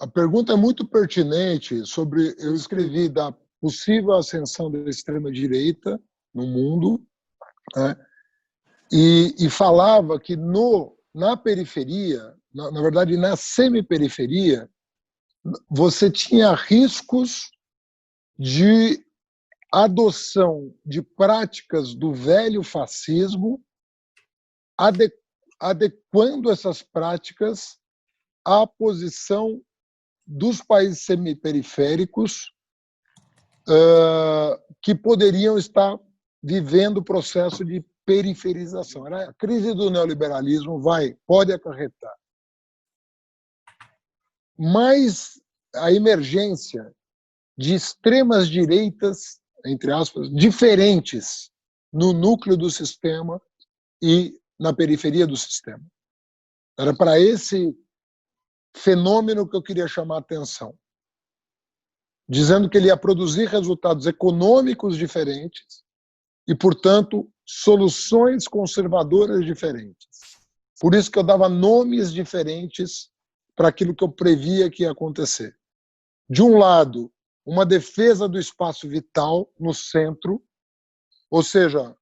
A pergunta é muito pertinente sobre, eu escrevi da possível ascensão da extrema-direita no mundo, né? E falava que na periferia, na verdade na semiperiferia, você tinha riscos de adoção de práticas do velho fascismo, adequando essas práticas à posição dos países semiperiféricos que poderiam estar vivendo o processo de periferização. A crise do neoliberalismo pode acarretar mais a emergência de extremas direitas, entre aspas, diferentes no núcleo do sistema e na periferia do sistema. Era para esse fenômeno que eu queria chamar a atenção, dizendo que ele ia produzir resultados econômicos diferentes e, portanto, soluções conservadoras diferentes. Por isso que eu dava nomes diferentes para aquilo que eu previa que ia acontecer. De um lado, uma defesa do espaço vital no centro, ou seja,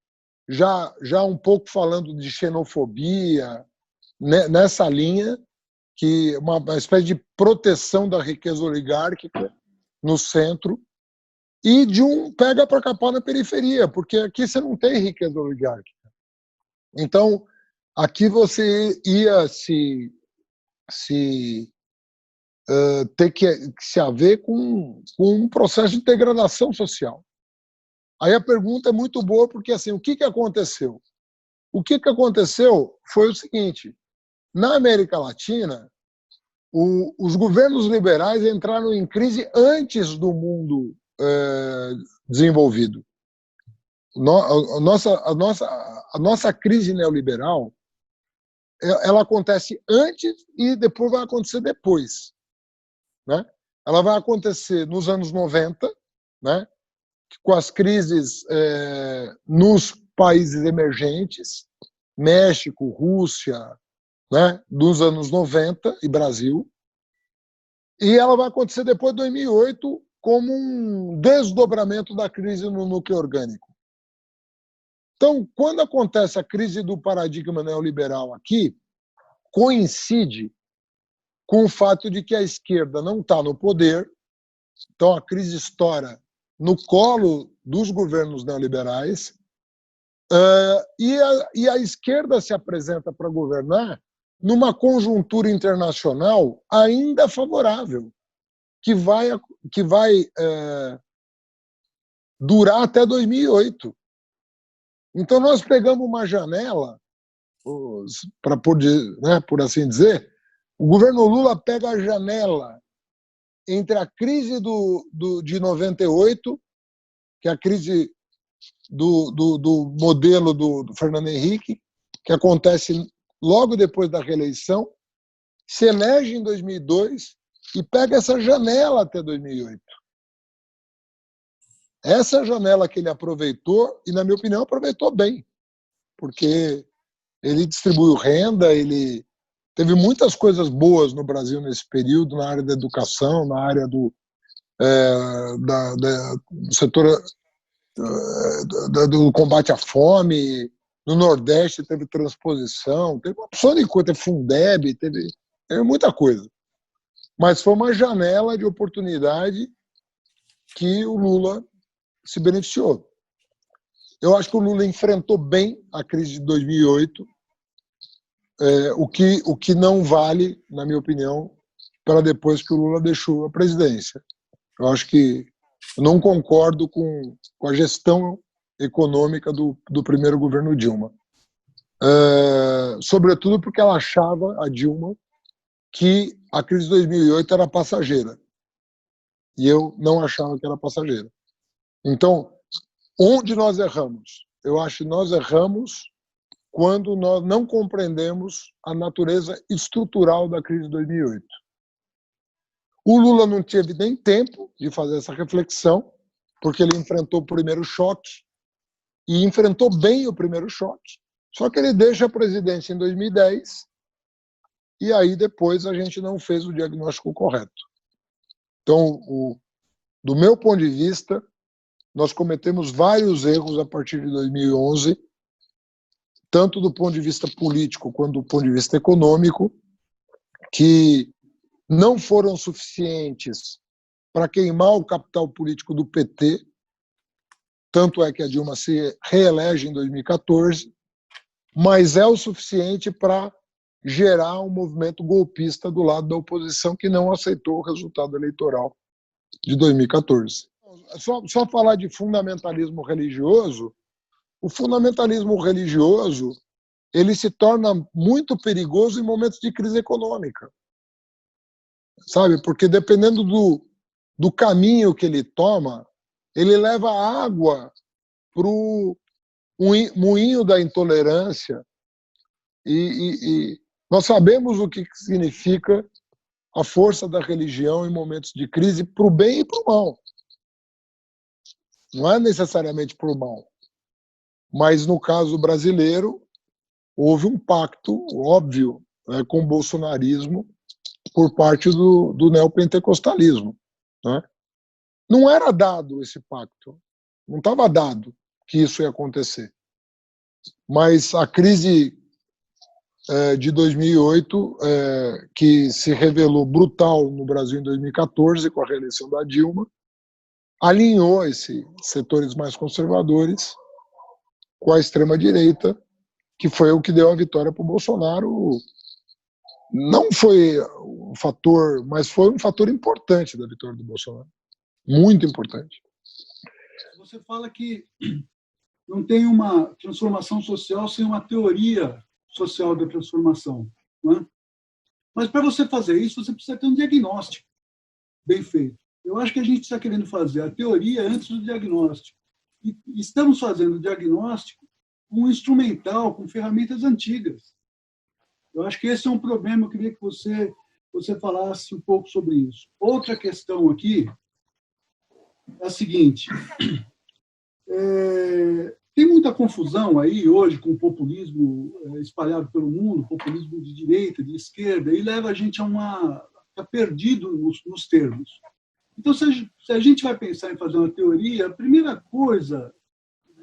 já um pouco falando de xenofobia, nessa linha, que uma espécie de proteção da riqueza oligárquica no centro, e de um pega para capar na periferia, porque aqui você não tem riqueza oligárquica. Então, aqui você ia ter que se haver com um processo de degradação social. Aí a pergunta é muito boa, porque assim, o que aconteceu? O que aconteceu foi o seguinte: na América Latina, os governos liberais entraram em antes do mundo desenvolvido. A nossa crise neoliberal, ela acontece antes e depois vai acontecer depois, né? Ela vai acontecer nos anos 90, né? Com as crises nos países emergentes, México, Rússia, né? Dos anos 90 e Brasil. E ela vai acontecer depois de 2008 como um desdobramento da crise no núcleo orgânico. Então, quando acontece a crise do paradigma neoliberal aqui, coincide com o fato de que a esquerda não está no poder, então a crise estoura no colo dos governos neoliberais, e a esquerda se apresenta para governar numa conjuntura internacional ainda favorável, que vai durar até 2008. Então, nós pegamos uma janela, para por assim dizer, o governo Lula pega a janela entre a crise de 98, que é a crise do modelo do Fernando Henrique, que acontece logo depois da reeleição, se elege em 2002 e pega essa janela até 2008. Essa janela que ele aproveitou, e na minha opinião aproveitou bem, porque ele distribuiu renda, ele teve muitas coisas boas no Brasil nesse período, na área da educação, na área do setor do combate à fome. No Nordeste teve transposição, teve uma opção de coisa, teve Fundeb, teve muita coisa. Mas foi uma janela de oportunidade que o Lula se beneficiou. Eu acho que o Lula enfrentou bem a crise de 2008, o que não vale, na minha opinião, para depois que o Lula deixou a presidência. Eu acho que eu não concordo com a gestão econômica do primeiro governo Dilma. Sobretudo porque ela achava, a Dilma, que a crise de 2008 era passageira. E eu não achava que era passageira. Então, onde nós erramos? Eu acho que nós erramos quando nós não compreendemos a natureza estrutural da crise de 2008. O Lula não teve nem tempo de fazer essa reflexão, porque ele enfrentou o primeiro choque, e enfrentou bem o primeiro choque, só que ele deixa a presidência em 2010, e aí depois a gente não fez o diagnóstico correto. Então, do meu ponto de vista, nós cometemos vários erros a partir de 2011, tanto do ponto de vista político quanto do ponto de vista econômico, que não foram suficientes para queimar o capital político do PT, tanto é que a Dilma se reelege em 2014, mas é o suficiente para gerar um movimento golpista do lado da oposição que não aceitou o resultado eleitoral de 2014. Só falar de fundamentalismo religioso, o fundamentalismo religioso ele se torna muito perigoso em momentos de crise econômica, sabe? Porque dependendo do caminho que ele toma, ele leva água para o moinho da intolerância e nós sabemos o que significa a força da religião em momentos de crise para o bem e para o mal. Não é necessariamente para o mal, mas no caso brasileiro houve um pacto óbvio, né, com o bolsonarismo por parte do neopentecostalismo, né? Não era dado esse pacto, não estava dado que isso ia acontecer. Mas a crise de 2008, que se revelou brutal no Brasil em 2014, com a reeleição da Dilma, alinhou esses setores mais conservadores com a extrema-direita, que foi o que deu a vitória para o Bolsonaro. Não foi um fator, mas foi um fator importante da vitória do Bolsonaro. Muito importante. Você fala que não tem uma transformação social sem uma teoria social da transformação, não é? Mas para você fazer isso, você precisa ter um diagnóstico bem feito. Eu acho que a gente está querendo fazer a teoria antes do diagnóstico. E estamos fazendo o diagnóstico com um instrumental, com ferramentas antigas. Eu acho que esse é um problema, eu queria que você falasse um pouco sobre isso. Outra questão aqui é a seguinte: tem muita confusão aí hoje com o populismo espalhado pelo mundo, populismo de direita, de esquerda, e leva a gente a perdido nos termos. Então, se a gente vai pensar em fazer uma teoria, a primeira coisa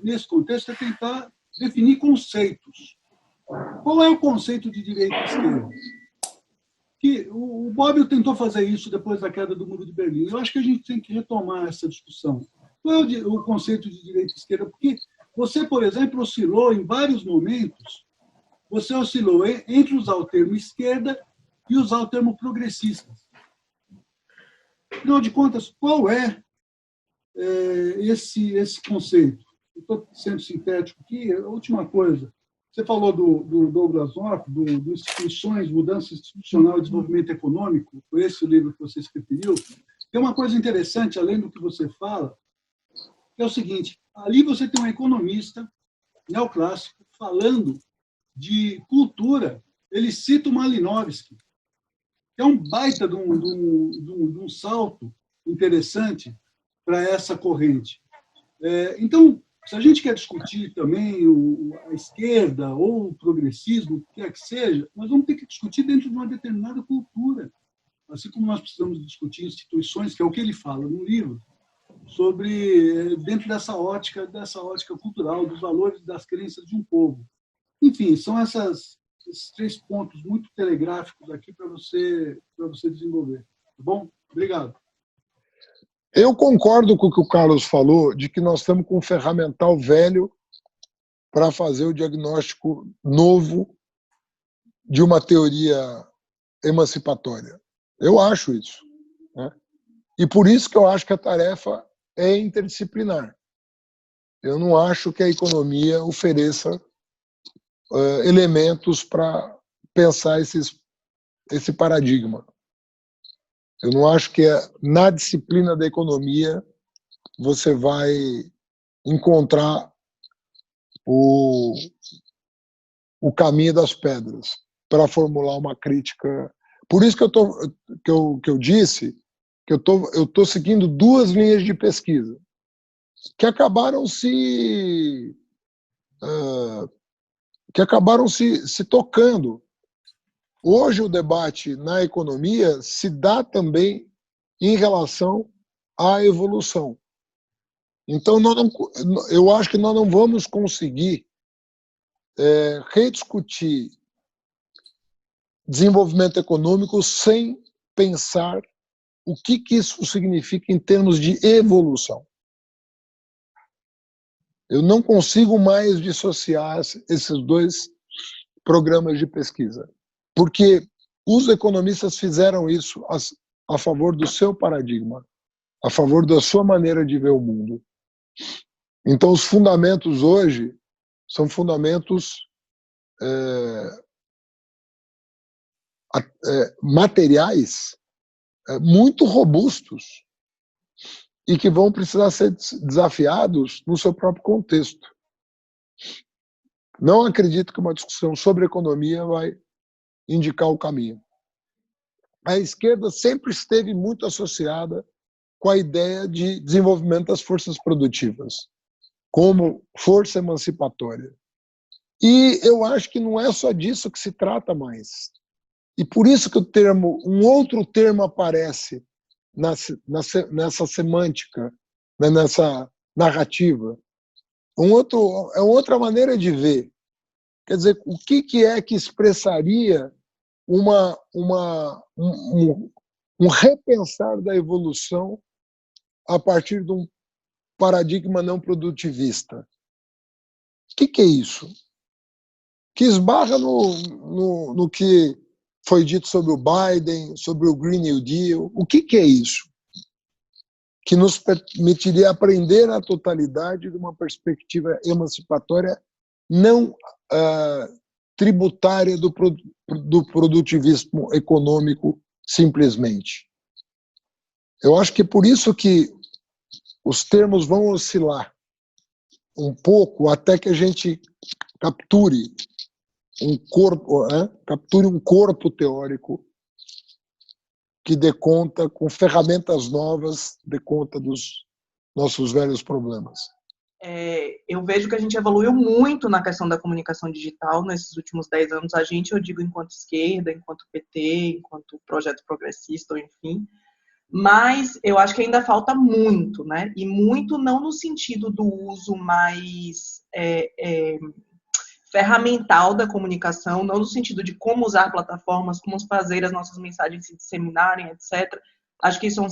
nesse contexto é tentar definir conceitos. Qual é o conceito de direita e esquerda? Que o Bobbio tentou fazer isso depois da queda do Muro de Berlim. Eu acho que a gente tem que retomar essa discussão. Qual é o conceito de direita e esquerda? Porque você, por exemplo, oscilou em vários momentos, você oscilou entre usar o termo esquerda e usar o termo progressista. Afinal de contas, qual é esse conceito? Estou sendo sintético aqui. A última coisa, você falou do Douglas North, do Instituições, Mudança Institucional e Desenvolvimento Econômico, foi esse o livro que você se referiu. Tem uma coisa interessante, além do que você fala, que é o seguinte: ali você tem um economista neoclássico falando de cultura. Ele cita o Malinowski, que é um baita de um salto interessante para essa corrente. Então, se a gente quer discutir também a esquerda ou o progressismo, o que quer que seja, nós vamos ter que discutir dentro de uma determinada cultura. Assim como nós precisamos discutir instituições, que é o que ele fala no livro, sobre dentro dessa ótica cultural, dos valores, das crenças de um povo. Enfim, são esses 3 pontos muito telegráficos aqui para você desenvolver. Tá bom? Obrigado. Eu concordo com o que o Carlos falou, de que nós estamos com um ferramental velho para fazer o diagnóstico novo de uma teoria emancipatória. Eu acho isso, né? E por isso que eu acho que a tarefa é interdisciplinar. Eu não acho que a economia ofereça elementos para pensar esse paradigma. Eu não acho que na disciplina da economia você vai encontrar o caminho das pedras para formular uma crítica. Por isso que eu disse que eu tô seguindo duas linhas de pesquisa que acabaram se tocando. Hoje o debate na economia se dá também em relação à evolução. Então, eu acho que nós não vamos conseguir rediscutir desenvolvimento econômico sem pensar o que isso significa em termos de evolução. Eu não consigo mais dissociar esses dois programas de pesquisa, porque os economistas fizeram isso a favor do seu paradigma, a favor da sua maneira de ver o mundo. Então, os fundamentos hoje são fundamentos materiais muito robustos e que vão precisar ser desafiados no seu próprio contexto. Não acredito que uma discussão sobre economia vai indicar o caminho. A esquerda sempre esteve muito associada com a ideia de desenvolvimento das forças produtivas, como força emancipatória. E eu acho que não é só disso que se trata mais. E por isso que um outro termo aparece nessa semântica, né, nessa narrativa. É outra maneira de ver. Quer dizer, o que é que expressaria um repensar da evolução a partir de um paradigma não produtivista? O que é isso? Que esbarra no que foi dito sobre o Biden, sobre o Green New Deal. O que é isso? Que nos permitiria aprender a totalidade de uma perspectiva emancipatória não tributária do produtivismo econômico, simplesmente. Eu acho que é por isso que os termos vão oscilar um pouco até que a gente capture um corpo teórico que dê conta, com ferramentas novas, dê conta dos nossos velhos problemas. Eu vejo que a gente evoluiu muito na questão da comunicação digital nesses últimos 10 anos. Eu digo enquanto esquerda, enquanto PT, enquanto projeto progressista, ou enfim. Mas eu acho que ainda falta muito, né? E muito não no sentido do uso mais ferramental da comunicação, não no sentido de como usar plataformas, como fazer as nossas mensagens se disseminarem, etc. Acho que isso é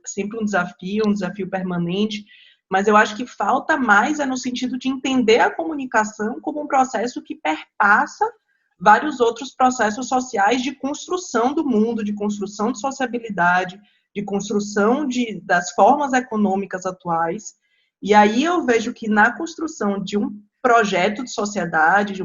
sempre um desafio permanente, mas eu acho que falta mais no sentido de entender a comunicação como um processo que perpassa vários outros processos sociais de construção do mundo, de construção de sociabilidade, de construção das formas econômicas atuais. E aí eu vejo que na construção de um projeto de sociedade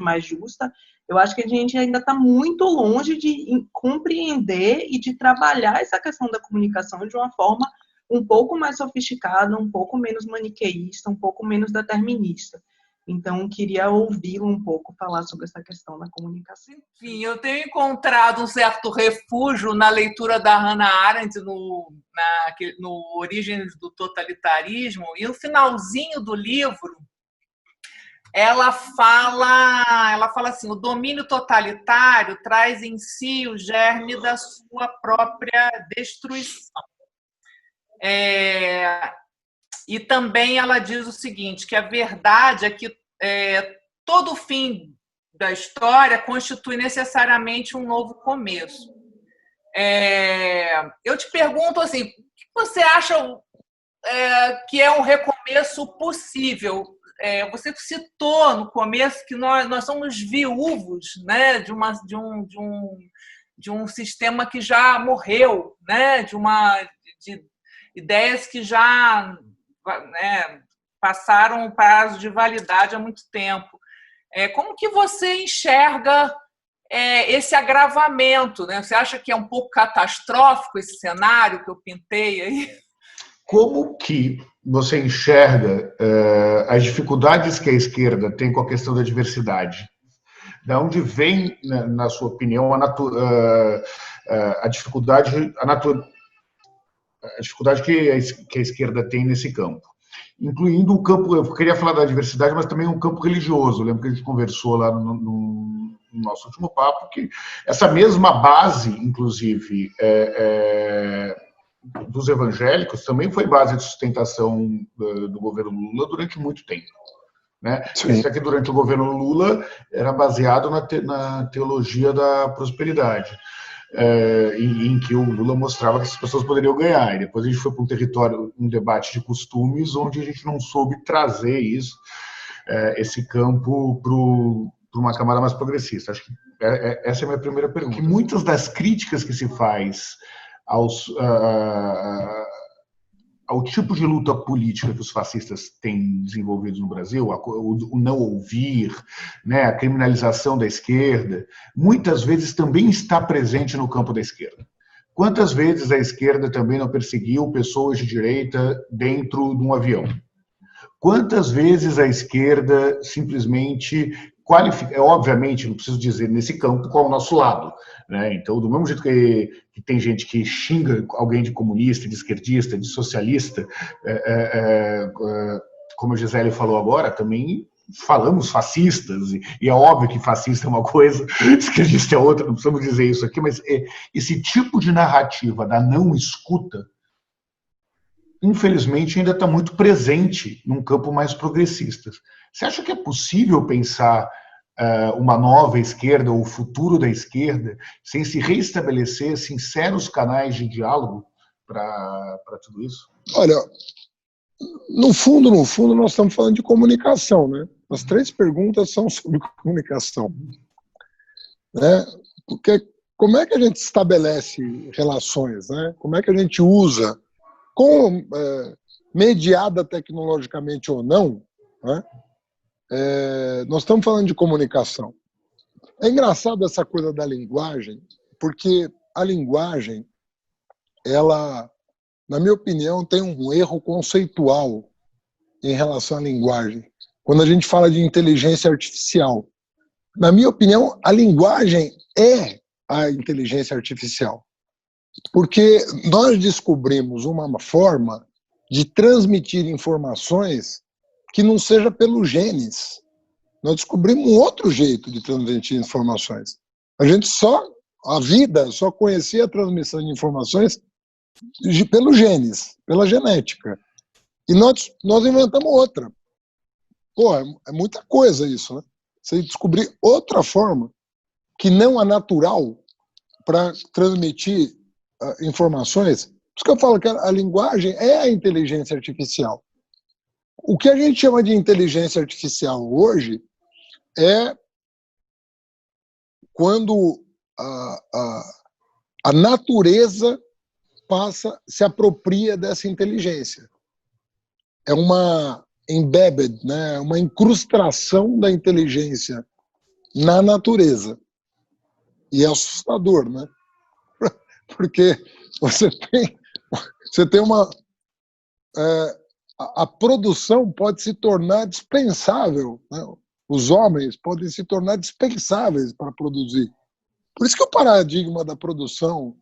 mais justa, eu acho que a gente ainda está muito longe de compreender e de trabalhar essa questão da comunicação de uma forma um pouco mais sofisticada, um pouco menos maniqueísta, um pouco menos determinista. Então, queria ouvi-lo um pouco falar sobre essa questão da comunicação. Enfim, eu tenho encontrado um certo refúgio na leitura da Hannah Arendt no Origens do Totalitarismo, e no finalzinho do livro, ela fala assim: o domínio totalitário traz em si o germe da sua própria destruição. E também ela diz o seguinte, que a verdade é que todo fim da história constitui necessariamente um novo começo. Eu te pergunto assim, o que você acha que é um recomeço possível? Você citou no começo que nós somos viúvos, né, de um sistema que já morreu, né, de ideias que já, né, passaram o prazo de validade há muito tempo. Como que você enxerga esse agravamento, né? Você acha que é um pouco catastrófico esse cenário que eu pintei aí? Como que você enxerga as dificuldades que a esquerda tem com a questão da diversidade? De onde vem, na sua opinião, a dificuldade, a dificuldade que a esquerda tem nesse campo? Incluindo o campo, eu queria falar da diversidade, mas também um campo religioso. Eu lembro que a gente conversou lá no nosso último papo, que essa mesma base, inclusive, dos evangélicos, também foi base de sustentação do governo Lula durante muito tempo. Né? Isso aqui, durante o governo Lula, era baseado na teologia da prosperidade, em que o Lula mostrava que as pessoas poderiam ganhar. E depois a gente foi para um debate de costumes, onde a gente não soube trazer isso, esse campo para uma camada mais progressista. Acho que essa é a minha primeira pergunta. Que muitas das críticas que se faz ao tipo de luta política que os fascistas têm desenvolvido no Brasil, o não ouvir, né, a criminalização da esquerda, muitas vezes também está presente no campo da esquerda. Quantas vezes a esquerda também não perseguiu pessoas de direita dentro de um avião? Quantas vezes a esquerda simplesmente qualifica, obviamente, não preciso dizer nesse campo qual é o nosso lado, né? Então, do mesmo jeito que tem gente que xinga alguém de comunista, de esquerdista, de socialista, como a Gisele falou agora, também falamos fascistas, e é óbvio que fascista é uma coisa, esquerdista é outra, não precisamos dizer isso aqui, mas esse tipo de narrativa da não escuta, infelizmente, ainda está muito presente num campo mais progressista. Você acha que é possível pensar uma nova esquerda, ou o futuro da esquerda, sem se reestabelecer sinceros canais de diálogo para tudo isso? Olha, no fundo, nós estamos falando de comunicação, né? As 3 perguntas são sobre comunicação. Né? Porque como é que a gente estabelece relações? Né? Como é que a gente usa, mediada tecnologicamente ou não, né? Nós estamos falando de comunicação. É engraçado essa coisa da linguagem, porque a linguagem, ela, na minha opinião, tem um erro conceitual em relação à linguagem. Quando a gente fala de inteligência artificial, na minha opinião, a linguagem é a inteligência artificial. Porque nós descobrimos uma forma de transmitir informações que não seja pelos genes. Nós descobrimos um outro jeito de transmitir informações. A vida só conhecia a transmissão de informações pelos genes, pela genética. E nós inventamos outra. Pô, é muita coisa isso, né? Você descobrir outra forma que não a natural para transmitir informações. Por isso que eu falo que a linguagem é a inteligência artificial. O que a gente chama de inteligência artificial hoje é quando a natureza se apropria dessa inteligência. É uma embedded, né? Uma incrustação da inteligência na natureza. E é assustador, né? Porque você tem uma... a produção pode se tornar dispensável, né? Os homens podem se tornar dispensáveis para produzir. Por isso que o paradigma da produção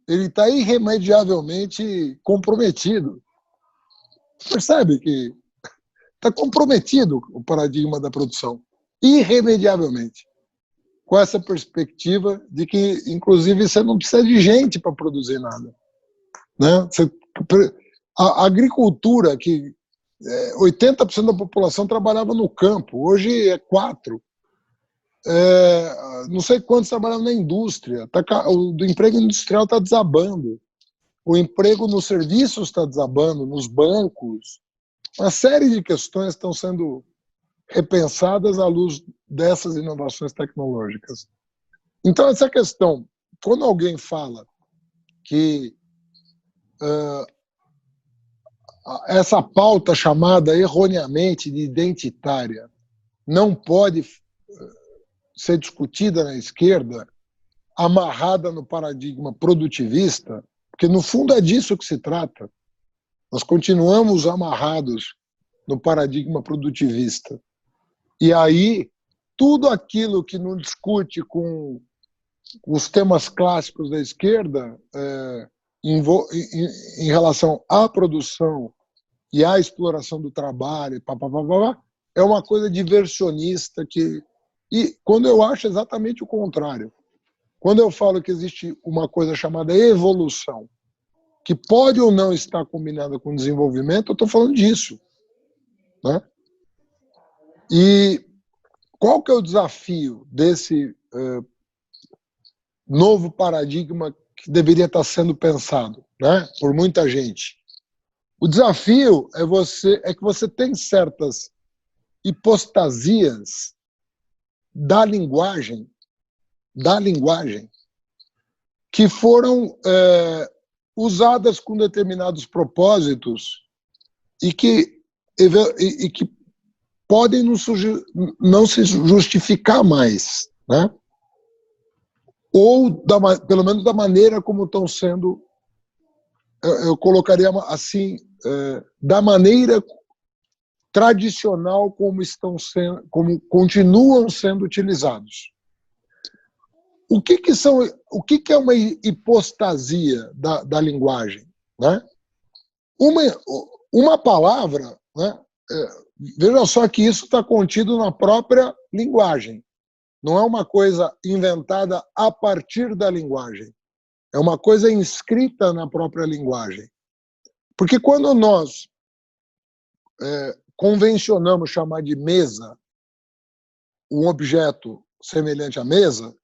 ele está irremediavelmente comprometido. Percebe que está comprometido o paradigma da produção, irremediavelmente, com essa perspectiva de que, inclusive, você não precisa de gente para produzir nada. Né? A agricultura, que 80% da população trabalhava no campo, hoje é 4%. Não sei quantos trabalham na indústria. O emprego industrial está desabando. O emprego nos serviços está desabando, nos bancos. Uma série de questões estão sendo repensadas à luz dessas inovações tecnológicas. Então, essa questão, quando alguém fala que essa pauta chamada erroneamente de identitária não pode ser discutida na esquerda, amarrada no paradigma produtivista, porque no fundo é disso que se trata. Nós continuamos amarrados no paradigma produtivista. E aí, tudo aquilo que não discute com os temas clássicos da esquerda em relação à produção e à exploração do trabalho, é uma coisa diversionista e quando eu acho exatamente o contrário. Quando eu falo que existe uma coisa chamada evolução, que pode ou não estar combinada com desenvolvimento, eu estou falando disso, né? E qual que é o desafio desse novo paradigma que deveria estar sendo pensado, né, por muita gente? O desafio é que você tem certas hipostasias da linguagem que foram usadas com determinados propósitos e que podem não se justificar mais, né? Ou, pelo menos, da maneira como estão sendo, eu colocaria assim, da maneira tradicional como continuam sendo utilizados. O que é uma hipostasia da linguagem, né? Uma palavra, né? Veja só que isso está contido na própria linguagem. Não é uma coisa inventada a partir da linguagem. É uma coisa inscrita na própria linguagem. Porque quando nós convencionamos chamar de mesa um objeto semelhante à mesa,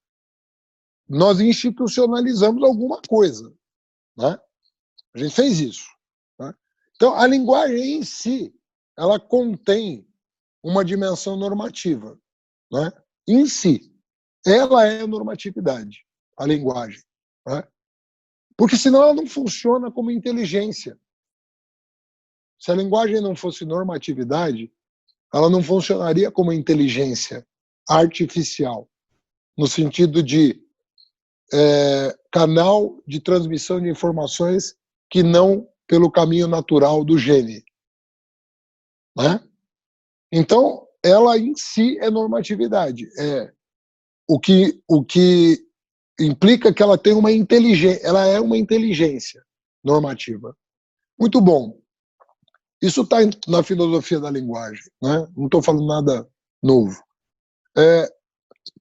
nós institucionalizamos alguma coisa, né? A gente fez isso, né? Então, a linguagem em si, ela contém uma dimensão normativa, né? Em si. Ela é a normatividade, a linguagem, né? Porque senão ela não funciona como inteligência. Se a linguagem não fosse normatividade, ela não funcionaria como inteligência artificial, no sentido de canal de transmissão de informações que não pelo caminho natural do gene, né? Então, ela em si é normatividade. O que implica que ela tem uma inteligência, ela é uma inteligência normativa. Muito bom. Isso está na filosofia da linguagem, né? Não estou falando nada novo.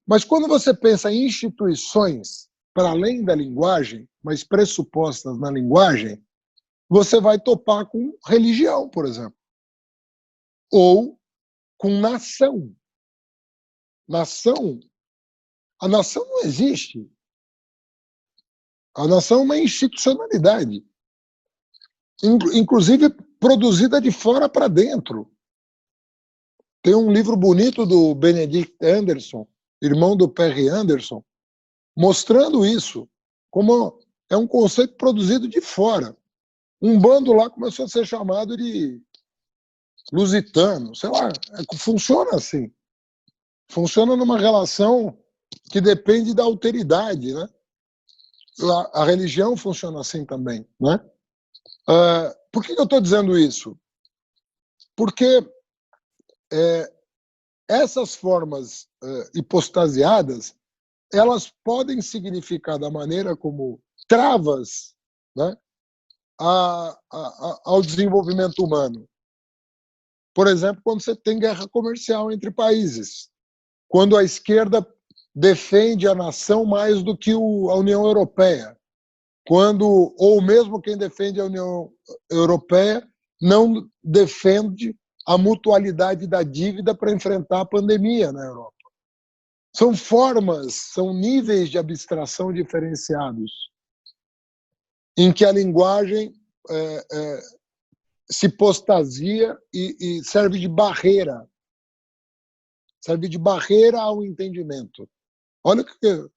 Mas quando você pensa em instituições para além da linguagem, mas pressupostas na linguagem, você vai topar com religião, por exemplo. Ou com nação. A nação não existe. A nação é uma institucionalidade, inclusive produzida de fora para dentro. Tem um livro bonito do Benedict Anderson, irmão do Perry Anderson, mostrando isso, como é um conceito produzido de fora. Um bando lá começou a ser chamado de lusitano, sei lá, funciona assim. Funciona numa relação que depende da alteridade, né? A religião funciona assim também, né? Por que eu estou dizendo isso? Porque essas formas hipostasiadas, elas podem significar da maneira como travas, né, ao desenvolvimento humano. Por exemplo, quando você tem guerra comercial entre países, quando a esquerda defende a nação mais do que a União Europeia, ou mesmo quem defende a União Europeia não defende a mutualidade da dívida para enfrentar a pandemia na Europa. São formas, são níveis de abstração diferenciados, em que a linguagem se hipostasia e serve de barreira. Serve de barreira ao entendimento. Olha o que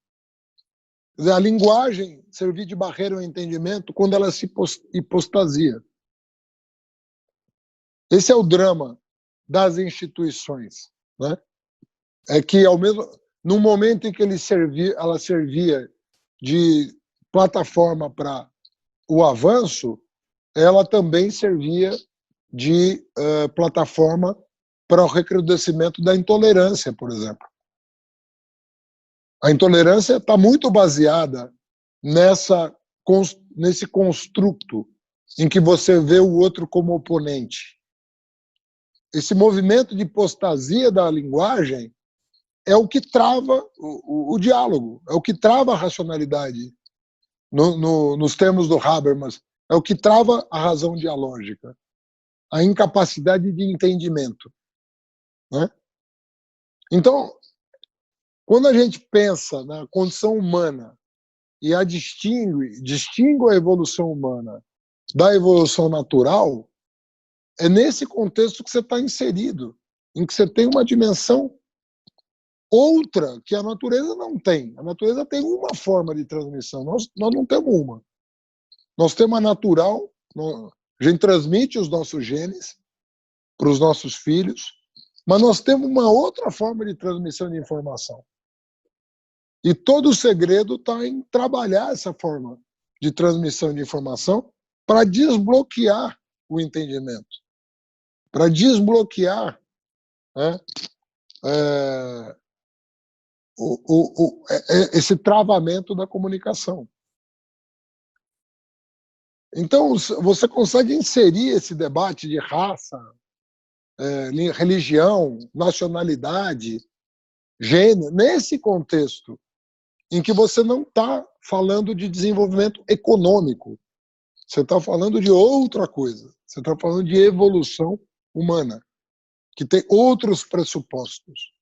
a linguagem servir de barreira ao entendimento quando ela se hipostasia. Esse é o drama das instituições, né? É que no momento em que ela servia de plataforma para o avanço, ela também servia de plataforma para o recrudescimento da intolerância, por exemplo. A intolerância está muito baseada nesse construto em que você vê o outro como oponente. Esse movimento de hipostasia da linguagem é o que trava o diálogo, é o que trava a racionalidade. Nos termos do Habermas, é o que trava a razão dialógica, a incapacidade de entendimento. Né? Então, quando a gente pensa na condição humana e a distingue a evolução humana da evolução natural, é nesse contexto que você está inserido, em que você tem uma dimensão outra que a natureza não tem. A natureza tem uma forma de transmissão, nós não temos uma. Nós temos a natural, a gente transmite os nossos genes para os nossos filhos, mas nós temos uma outra forma de transmissão de informação. E todo o segredo está em trabalhar essa forma de transmissão de informação para desbloquear o entendimento, para desbloquear, né, esse travamento da comunicação. Então, você consegue inserir esse debate de raça, religião, nacionalidade, gênero, nesse contexto em que você não está falando de desenvolvimento econômico, você está falando de outra coisa, você está falando de evolução humana, que tem outros pressupostos.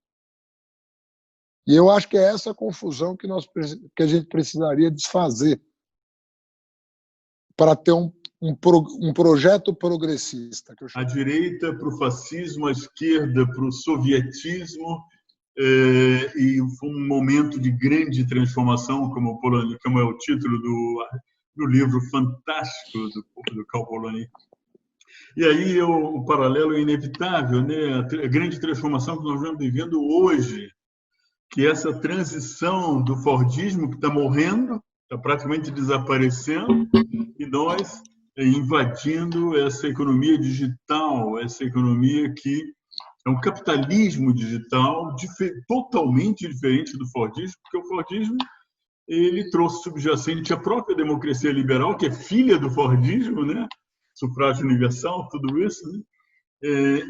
E eu acho que é essa confusão que a gente precisaria desfazer para ter um projeto progressista. A direita para o fascismo, a esquerda para o sovietismo, e foi um momento de grande transformação, como é o título do livro fantástico do Karl Polanyi. E aí o paralelo é inevitável, né? A grande transformação que nós estamos vivendo hoje, que é essa transição do fordismo, que está morrendo, está praticamente desaparecendo, e nós invadindo essa economia digital, essa economia que é um capitalismo digital totalmente diferente do fordismo, porque o fordismo ele trouxe subjacente a própria democracia liberal, que é filha do fordismo, né? Sufrágio universal, tudo isso, né?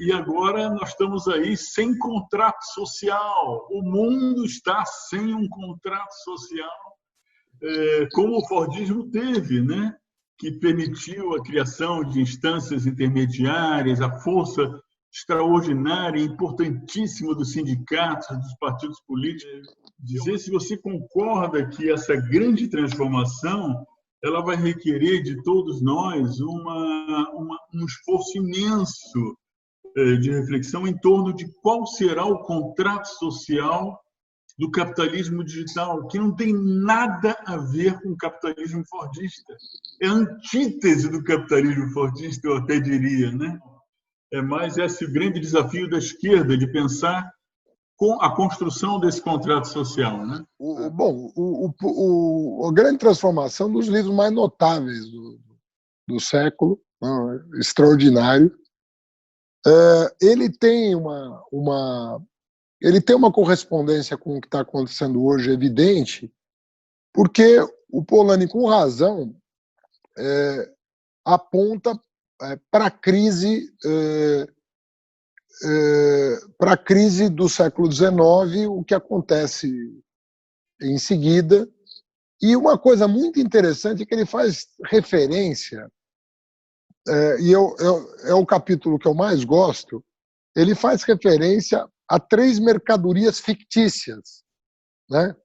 E agora nós estamos aí sem contrato social. O mundo está sem um contrato social, como o fordismo teve, né? Que permitiu a criação de instâncias intermediárias, a força extraordinária e importantíssima dos sindicatos, dos partidos políticos. Dizer se você concorda que essa grande transformação ela vai requerer de todos nós um esforço imenso de reflexão em torno de qual será o contrato social do capitalismo digital, que não tem nada a ver com o capitalismo fordista. É a antítese do capitalismo fordista, eu até diria, né? É mais esse grande desafio da esquerda de pensar com a construção desse contrato social, né? A grande transformação dos livros mais notáveis do século, extraordinário, ele tem uma correspondência com o que está acontecendo hoje evidente, porque o Polanyi, com razão, aponta para a crise do século XIX, o que acontece em seguida. E uma coisa muito interessante é que ele faz referência, e é o capítulo que eu mais gosto, ele faz referência a 3 mercadorias fictícias, né?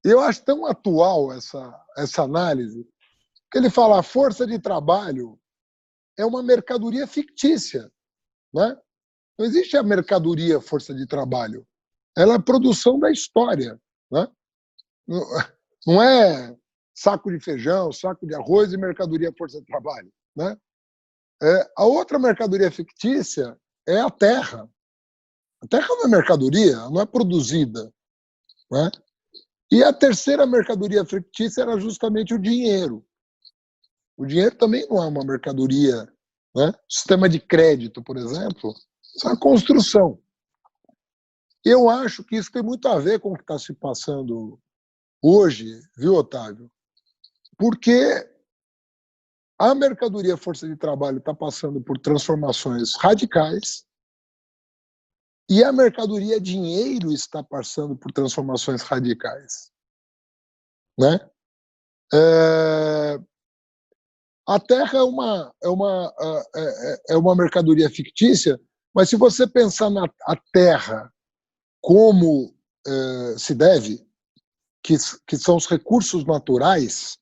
Eu acho tão atual essa análise, que ele fala: a força de trabalho é uma mercadoria fictícia, né? Não existe a mercadoria força de trabalho. Ela é a produção da história, né? Não é saco de feijão, saco de arroz e mercadoria força de trabalho, né? A outra mercadoria fictícia é a terra. A terra não é mercadoria, não é produzida, né? E a terceira mercadoria fictícia era justamente o dinheiro. O dinheiro também não é uma mercadoria, né? O sistema de crédito, por exemplo, isso é uma construção. Eu acho que isso tem muito a ver com o que está se passando hoje, viu, Otávio? Porque a mercadoria força de trabalho está passando por transformações radicais e a mercadoria dinheiro está passando por transformações radicais, né? A terra é uma mercadoria fictícia, mas se você pensar na terra como se deve, que são os recursos naturais,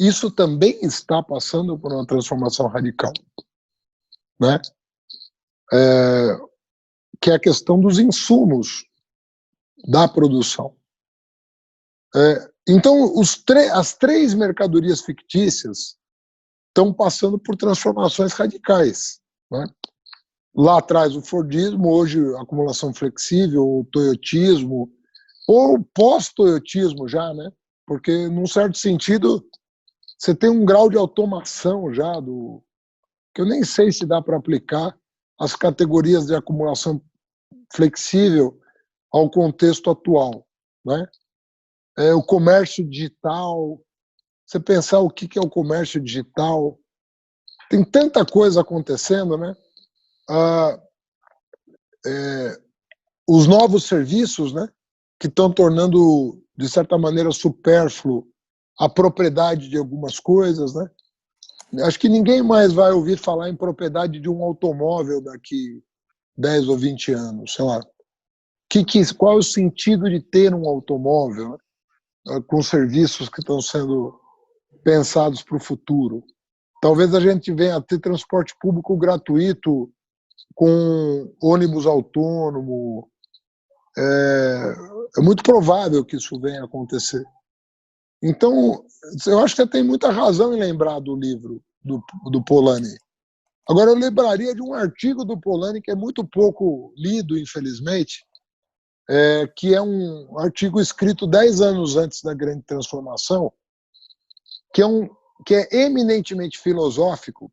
isso também está passando por uma transformação radical, né? Que é a questão dos insumos da produção. Então, as três mercadorias fictícias estão passando por transformações radicais, né? Lá atrás o Fordismo, hoje a acumulação flexível, o toyotismo, ou pós-toyotismo já, né? Porque, num certo sentido, você tem um grau de automação já, que eu nem sei se dá para aplicar as categorias de acumulação flexível ao contexto atual, né? O comércio digital, você pensar o que é o comércio digital, tem tanta coisa acontecendo, né? Os novos serviços, né, que estão tornando, de certa maneira, supérfluo a propriedade de algumas coisas, né? Acho que ninguém mais vai ouvir falar em propriedade de um automóvel daqui 10 ou 20 anos, sei lá. Qual é o sentido de ter um automóvel, né, com serviços que estão sendo pensados para o futuro? Talvez a gente venha a ter transporte público gratuito com ônibus autônomo. É muito provável que isso venha a acontecer. Então, eu acho que você tem muita razão em lembrar do livro do Polanyi. Agora, eu lembraria de um artigo do Polanyi que é muito pouco lido, infelizmente, que é um artigo escrito 10 anos antes da Grande Transformação, que é eminentemente filosófico,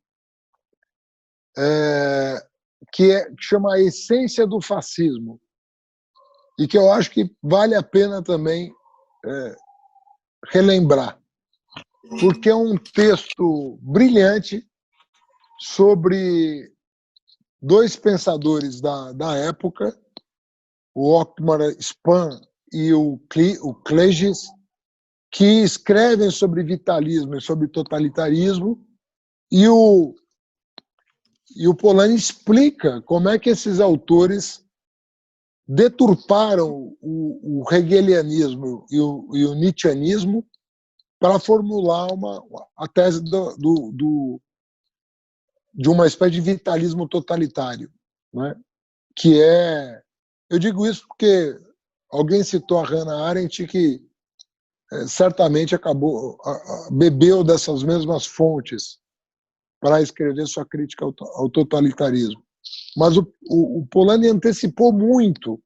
que chama A Essência do Fascismo, e que eu acho que vale a pena também relembrar, porque é um texto brilhante sobre dois pensadores da época, o Otmar Spahn e o Cleges, que escrevem sobre vitalismo e sobre totalitarismo, e o Polanyi explica como é que esses autores deturparam o hegelianismo e o nietzscheanismo para formular a tese de uma espécie de vitalismo totalitário, né? Que eu digo isso porque alguém citou a Hannah Arendt, que certamente bebeu dessas mesmas fontes para escrever sua crítica ao totalitarismo. Mas o Polanyi antecipou muito,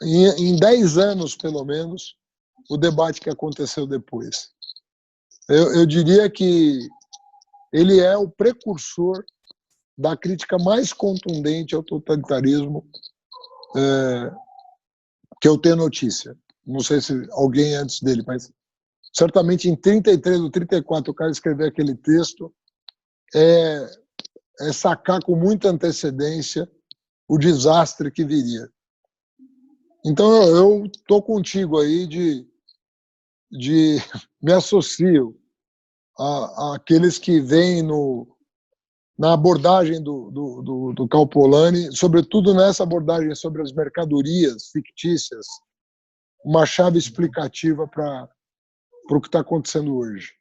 em 10 anos, pelo menos, o debate que aconteceu depois. Eu diria que ele é o precursor da crítica mais contundente ao totalitarismo que eu tenho notícia. Não sei se alguém antes dele, mas certamente em 33 ou 34 o cara escrever aquele texto é sacar com muita antecedência o desastre que viria. Então eu estou contigo aí me associo àqueles que veem na abordagem do Karl Polanyi, sobretudo nessa abordagem sobre as mercadorias fictícias, uma chave explicativa para o que está acontecendo hoje.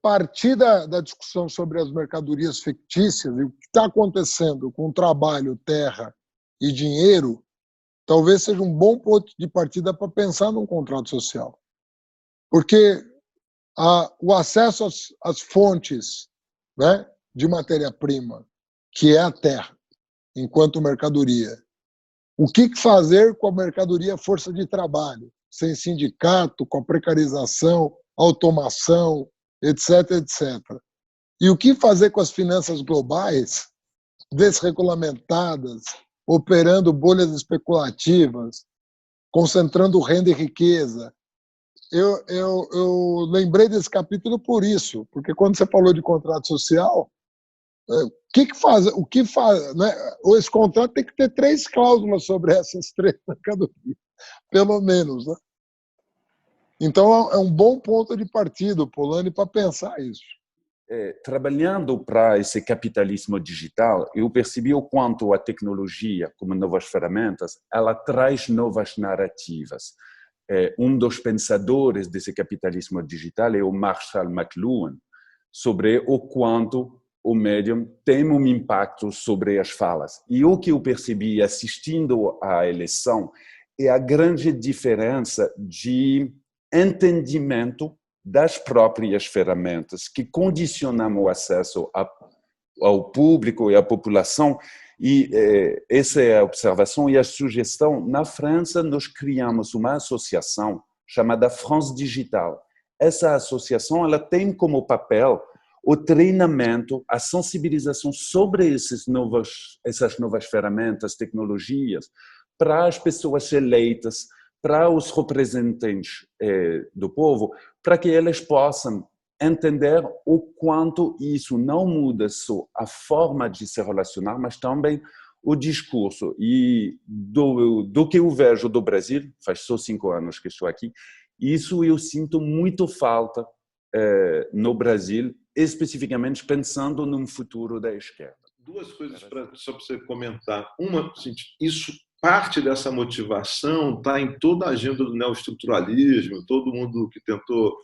Partir da discussão sobre as mercadorias fictícias e o que está acontecendo com trabalho, terra e dinheiro, talvez seja um bom ponto de partida para pensar num contrato social. Porque o acesso às fontes, né, de matéria-prima, que é a terra, enquanto mercadoria. O que fazer com a mercadoria força de trabalho, sem sindicato, com a precarização, automação, etc, etc. E o que fazer com as finanças globais desregulamentadas, operando bolhas especulativas, concentrando renda e riqueza? Eu lembrei desse capítulo por isso, porque quando você falou de contrato social, o que faz, né? Esse contrato tem que ter 3 cláusulas sobre essas 3 mercadorias, pelo menos, né? Então é um bom ponto de partida, Polanyi, para pensar isso. Trabalhando para esse capitalismo digital, eu percebi o quanto a tecnologia, como novas ferramentas, ela traz novas narrativas. Um dos pensadores desse capitalismo digital é o Marshall McLuhan, sobre o quanto o médium tem um impacto sobre as falas. E o que eu percebi assistindo à eleição é a grande diferença de entendimento das próprias ferramentas que condicionam o acesso ao público e à população. E essa é a observação e a sugestão. Na França, nós criamos uma associação chamada France Digital. Essa associação ela tem como papel o treinamento, a sensibilização sobre essas novas ferramentas, tecnologias, para as pessoas eleitas, para os representantes do povo, para que eles possam entender o quanto isso não muda só a forma de se relacionar, mas também o discurso. E do que eu vejo do Brasil, faz só 5 anos que estou aqui, isso eu sinto muito falta no Brasil, especificamente pensando num futuro da esquerda. 2 coisas só para você comentar. Uma, isso parte dessa motivação está em toda a agenda do neoestruturalismo, todo mundo que tentou,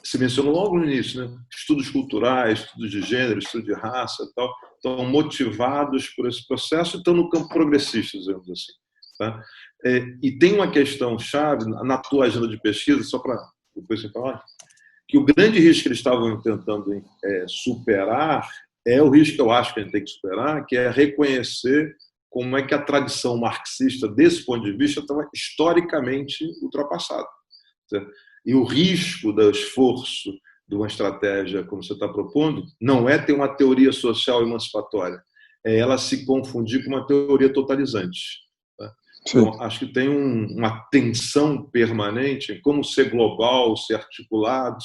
se mencionou logo no início, né? Estudos culturais, estudos de gênero, estudos de raça, tal, estão motivados por esse processo e estão no campo progressista, digamos assim. Tá? E tem uma questão chave na tua agenda de pesquisa, só para depois você falar, que o grande risco que eles estavam tentando superar é o risco que eu acho que a gente tem que superar, que é reconhecer como é que a tradição marxista, desse ponto de vista, estava historicamente ultrapassada. E o risco do esforço de uma estratégia, como você está propondo, não é ter uma teoria social emancipatória, é ela se confundir com uma teoria totalizante. Então, acho que tem uma tensão permanente em como ser global, ser articulado,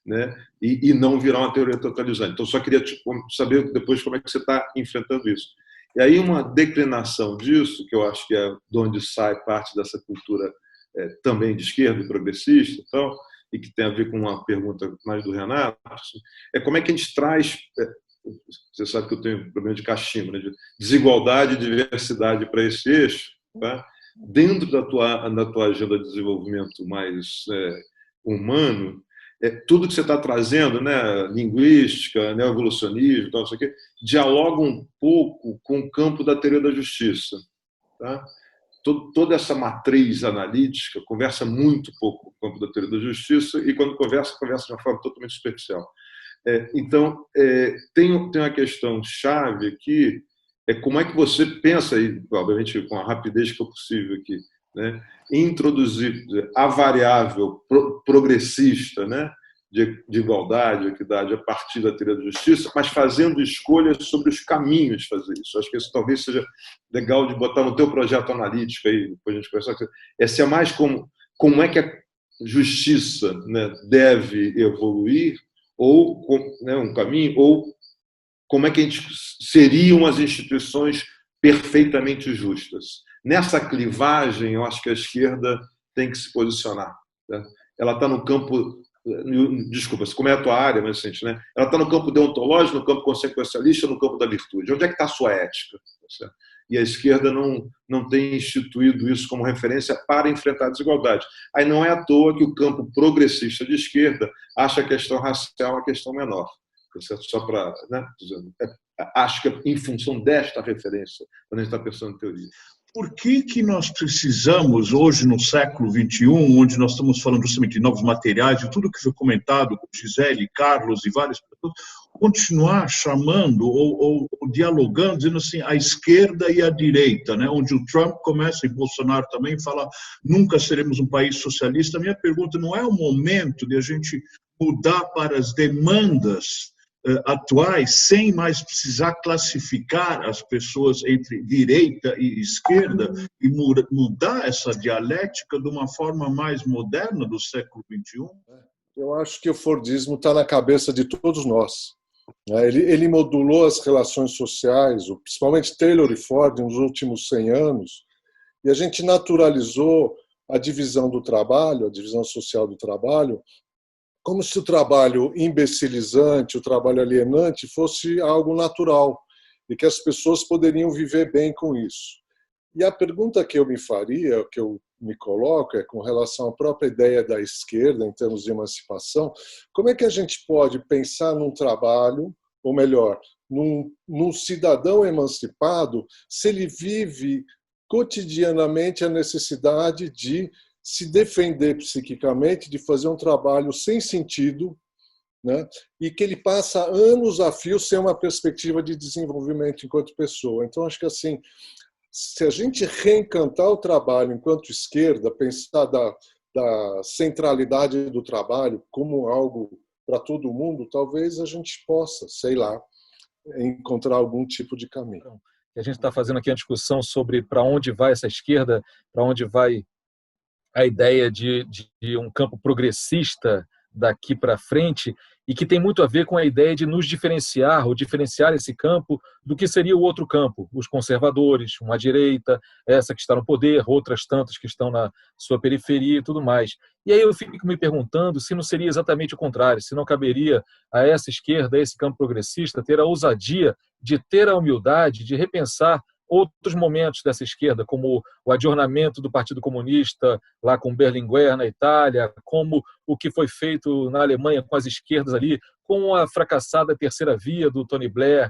né, e não virar uma teoria totalizante. Então, só queria saber depois como é que você está enfrentando isso. E aí uma declinação disso, que eu acho que é de onde sai parte dessa cultura também de esquerda e progressista, então, e que tem a ver com uma pergunta mais do Renato, é como é que a gente traz, você sabe que eu tenho um problema de cachimbo, né, de desigualdade e diversidade para esse eixo, tá? Dentro da tua agenda de desenvolvimento mais humano, tudo que você está trazendo, né, linguística, neoevolucionismo, tal, isso aqui, dialoga um pouco com o campo da teoria da justiça. Tá? Toda essa matriz analítica conversa muito pouco com o campo da teoria da justiça e, quando conversa de uma forma totalmente superficial. Então, tem uma questão chave aqui, como é que você pensa, e obviamente com a rapidez que for possível aqui, né, introduzir a variável progressista, né, de igualdade, equidade, a partir da teoria da justiça, mas fazendo escolhas sobre os caminhos de fazer isso. Acho que isso talvez seja legal de botar no teu projeto analítico, aí, depois a gente conversar. Essa é mais como é que a justiça, né, deve evoluir, ou né, um caminho, ou como é que seriam as instituições perfeitamente justas. Nessa clivagem, eu acho que a esquerda tem que se posicionar. Né? Ela está no campo... Desculpa, como é a tua área, mas assim, né? Ela está no campo deontológico, no campo consequencialista, no campo da virtude. Onde é que está a sua ética? Certo? E a esquerda não tem instituído isso como referência para enfrentar a desigualdade. Aí não é à toa que o campo progressista de esquerda acha a questão racial uma questão menor. Certo? Só para... Né? Acho que em função desta referência, quando a gente está pensando em teoria. Por que nós precisamos, hoje no século XXI, onde nós estamos falando justamente de novos materiais, de tudo que foi comentado com Gisele, Carlos e várias pessoas, continuar chamando ou dialogando, dizendo assim, a esquerda e a direita, né? Onde o Trump começa, e Bolsonaro também, fala nunca seremos um país socialista. A minha pergunta não é o momento de a gente mudar para as demandas atuais, sem mais precisar classificar as pessoas entre direita e esquerda, e mudar essa dialética de uma forma mais moderna do século XXI? Eu acho que o Fordismo está na cabeça de todos nós. Ele modulou as relações sociais, principalmente Taylor e Ford, nos últimos 100 anos, e a gente naturalizou a divisão do trabalho, a divisão social do trabalho, como se o trabalho imbecilizante, o trabalho alienante fosse algo natural e que as pessoas poderiam viver bem com isso. E a pergunta que eu me faria, que eu me coloco, é com relação à própria ideia da esquerda, em termos de emancipação, como é que a gente pode pensar num trabalho, ou melhor, num cidadão emancipado, se ele vive cotidianamente a necessidade de se defender psiquicamente, de fazer um trabalho sem sentido, né? E que ele passa anos a fio sem uma perspectiva de desenvolvimento enquanto pessoa. Então, acho que assim, se a gente reencantar o trabalho enquanto esquerda, pensar da centralidade do trabalho como algo para todo mundo, talvez a gente possa, sei lá, encontrar algum tipo de caminho. A gente está fazendo aqui uma discussão sobre para onde vai essa esquerda, para onde vai a ideia de um campo progressista daqui para frente, e que tem muito a ver com a ideia de nos diferenciar, ou diferenciar esse campo do que seria o outro campo, os conservadores, uma direita, essa que está no poder, outras tantas que estão na sua periferia e tudo mais. E aí eu fico me perguntando se não seria exatamente o contrário, se não caberia a essa esquerda, a esse campo progressista, ter a ousadia de ter a humildade de repensar outros momentos dessa esquerda, como o adornamento do Partido Comunista lá com Berlinguer na Itália, como o que foi feito na Alemanha com as esquerdas ali, com a fracassada terceira via do Tony Blair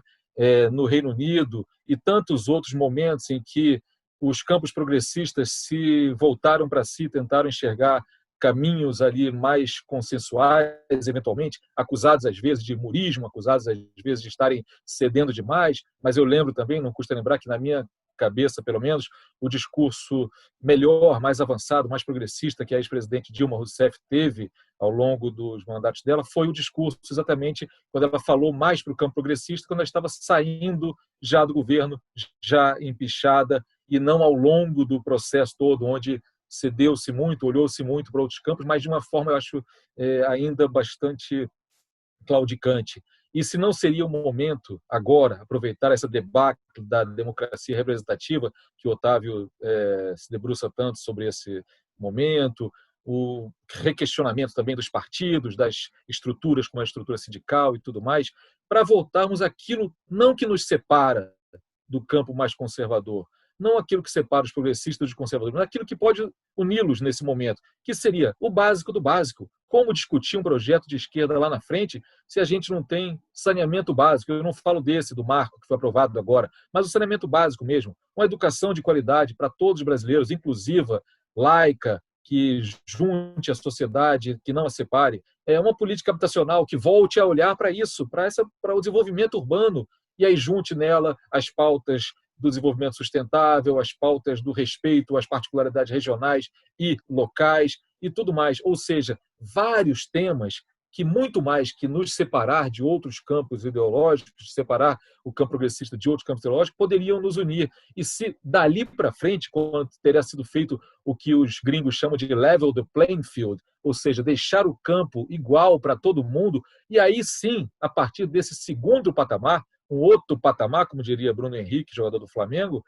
no Reino Unido, e tantos outros momentos em que os campos progressistas se voltaram para si, tentaram enxergar caminhos ali mais consensuais, eventualmente, acusados às vezes de murismo, acusados às vezes de estarem cedendo demais, mas eu lembro também, não custa lembrar que na minha cabeça, pelo menos, o discurso melhor, mais avançado, mais progressista que a ex-presidente Dilma Rousseff teve ao longo dos mandatos dela foi o discurso exatamente quando ela falou mais para o campo progressista, quando ela estava saindo já do governo, já empichada, e não ao longo do processo todo, onde cedeu-se muito, olhou-se muito para outros campos, mas de uma forma, eu acho, ainda bastante claudicante. E se não seria o momento, agora, aproveitar essa debacle da democracia representativa, que o Otávio se debruça tanto sobre esse momento, o requestionamento também dos partidos, das estruturas, como a estrutura sindical e tudo mais, para voltarmos àquilo, não que nos separa do campo mais conservador, não aquilo que separa os progressistas dos conservadores, mas aquilo que pode uni-los nesse momento, que seria o básico do básico. Como discutir um projeto de esquerda lá na frente se a gente não tem saneamento básico? Eu não falo desse, do marco, que foi aprovado agora, mas o saneamento básico mesmo. Uma educação de qualidade para todos os brasileiros, inclusiva, laica, que junte a sociedade, que não a separe. É uma política habitacional que volte a olhar para isso, para o desenvolvimento urbano, e aí junte nela as pautas do desenvolvimento sustentável, as pautas do respeito às particularidades regionais e locais e tudo mais. Ou seja, vários temas que, muito mais que nos separar de outros campos ideológicos, separar o campo progressista de outros campos ideológicos, poderiam nos unir. E se dali para frente, quando teria sido feito o que os gringos chamam de level the playing field, ou seja, deixar o campo igual para todo mundo, e aí sim, a partir desse segundo patamar, um outro patamar, como diria Bruno Henrique, jogador do Flamengo,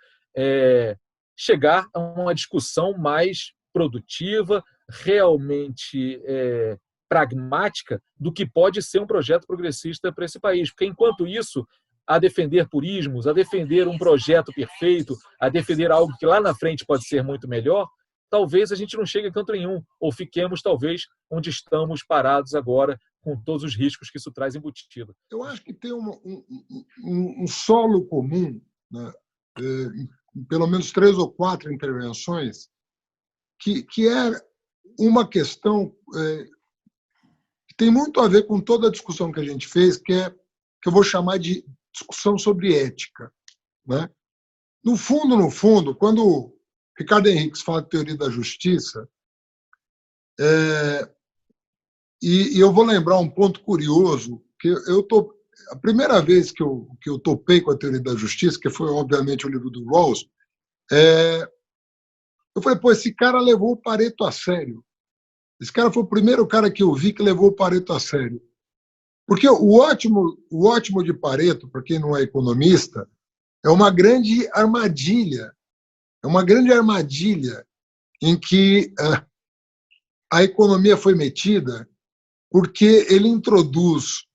chegar a uma discussão mais produtiva, realmente pragmática, do que pode ser um projeto progressista para esse país. Porque, enquanto isso, a defender purismos, a defender um projeto perfeito, a defender algo que lá na frente pode ser muito melhor, talvez a gente não chegue a canto nenhum, ou fiquemos, talvez, onde estamos parados agora, com todos os riscos que isso traz embutido. Eu acho que tem um solo comum, né? Pelo menos 3 ou 4 intervenções, que é uma questão que tem muito a ver com toda a discussão que a gente fez, que eu vou chamar de discussão sobre ética, né? No fundo, quando Ricardo Henriques fala de teoria da justiça, E eu vou lembrar um ponto curioso, que a primeira vez que eu topei com a teoria da justiça, que foi, obviamente, o livro do Rawls, eu falei, pô, esse cara levou o Pareto a sério. Esse cara foi o primeiro cara que eu vi que levou o Pareto a sério. Porque o ótimo de Pareto, para quem não é economista, é uma grande armadilha. É uma grande armadilha em que a economia foi metida porque ele introduz